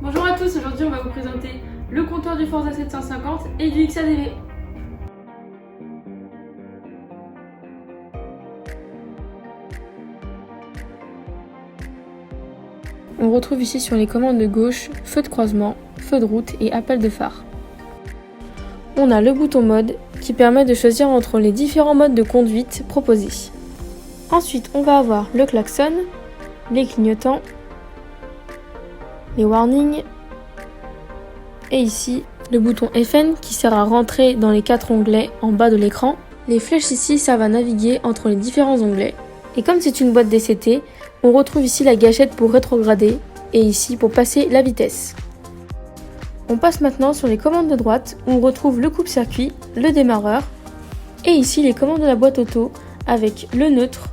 Bonjour à tous, aujourd'hui on va vous présenter le compteur du Forza 750 et du XADV. On retrouve ici sur les commandes de gauche feu de croisement, feu de route et appel de phare. On a le bouton mode qui permet de choisir entre les différents modes de conduite proposés. Ensuite on va avoir le klaxon, les clignotants, les warnings et ici le bouton FN qui sert à rentrer dans les 4 onglets en bas de l'écran. Les flèches ici servent à naviguer entre les différents onglets. Et comme c'est une boîte DCT, on retrouve ici la gâchette pour rétrograder et ici pour passer la vitesse. On passe maintenant sur les commandes de droite où on retrouve le coupe-circuit, le démarreur et ici les commandes de la boîte auto avec le neutre,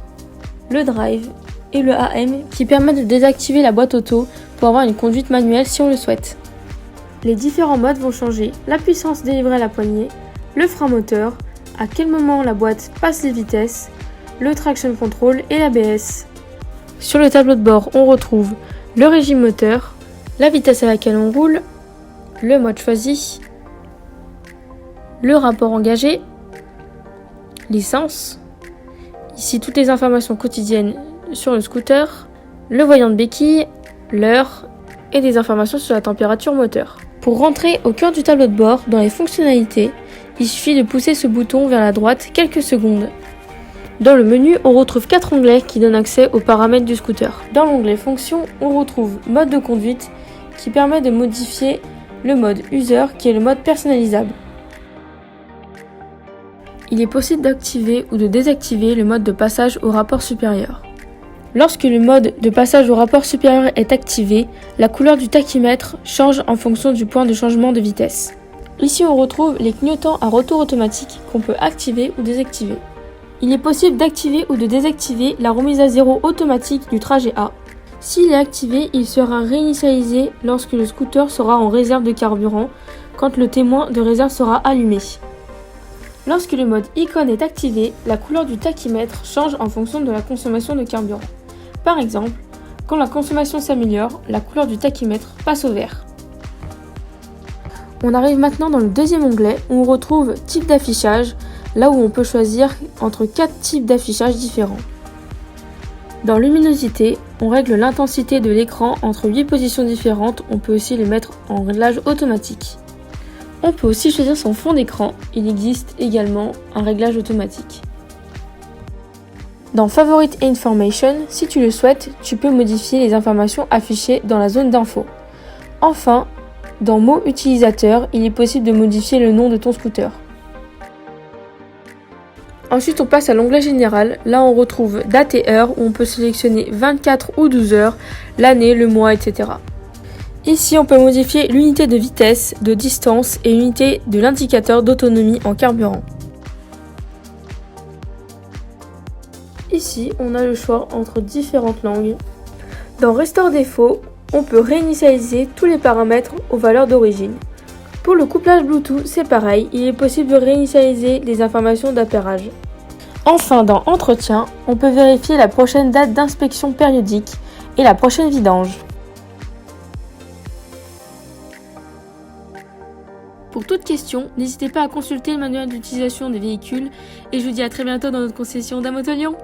le drive et le AM qui permettent de désactiver la boîte auto pour avoir une conduite manuelle si on le souhaite. Les différents modes vont changer la puissance délivrée à la poignée, le frein moteur, à quel moment la boîte passe les vitesses, le traction control et l'ABS. Sur le tableau de bord, on retrouve le régime moteur, la vitesse à laquelle on roule, le mode choisi, le rapport engagé, l'essence, ici toutes les informations quotidiennes sur le scooter, le voyant de béquille, l'heure et des informations sur la température moteur. Pour rentrer au cœur du tableau de bord dans les fonctionnalités, il suffit de pousser ce bouton vers la droite quelques secondes. Dans le menu, on retrouve 4 onglets qui donnent accès aux paramètres du scooter. Dans l'onglet Fonctions, on retrouve Mode de conduite qui permet de modifier le mode User qui est le mode personnalisable. Il est possible d'activer ou de désactiver le mode de passage au rapport supérieur. Lorsque le mode de passage au rapport supérieur est activé, la couleur du tachymètre change en fonction du point de changement de vitesse. Ici, on retrouve les clignotants à retour automatique qu'on peut activer ou désactiver. Il est possible d'activer ou de désactiver la remise à zéro automatique du trajet A. S'il est activé, il sera réinitialisé lorsque le scooter sera en réserve de carburant, quand le témoin de réserve sera allumé. Lorsque le mode icône est activé, la couleur du tachymètre change en fonction de la consommation de carburant. Par exemple, quand la consommation s'améliore, la couleur du tachymètre passe au vert. On arrive maintenant dans le deuxième onglet où on retrouve type d'affichage, là où on peut choisir entre 4 types d'affichage différents. Dans luminosité, on règle l'intensité de l'écran entre 8 positions différentes, on peut aussi le mettre en réglage automatique. On peut aussi choisir son fond d'écran, il existe également un réglage automatique. Dans Favorite Information, si tu le souhaites, tu peux modifier les informations affichées dans la zone d'info. Enfin, dans Mots utilisateurs, il est possible de modifier le nom de ton scooter. Ensuite, on passe à l'onglet général. Là, on retrouve date et heure où on peut sélectionner 24 ou 12 heures, l'année, le mois, etc. Ici, on peut modifier l'unité de vitesse, de distance et l'unité de l'indicateur d'autonomie en carburant. Ici, on a le choix entre différentes langues. Dans Restore défaut, on peut réinitialiser tous les paramètres aux valeurs d'origine. Pour le couplage Bluetooth, c'est pareil, il est possible de réinitialiser les informations d'appairage. Enfin, dans Entretien, on peut vérifier la prochaine date d'inspection périodique et la prochaine vidange. Pour toute question, n'hésitez pas à consulter le manuel d'utilisation des véhicules et je vous dis à très bientôt dans notre concession d'Amoto Lyon.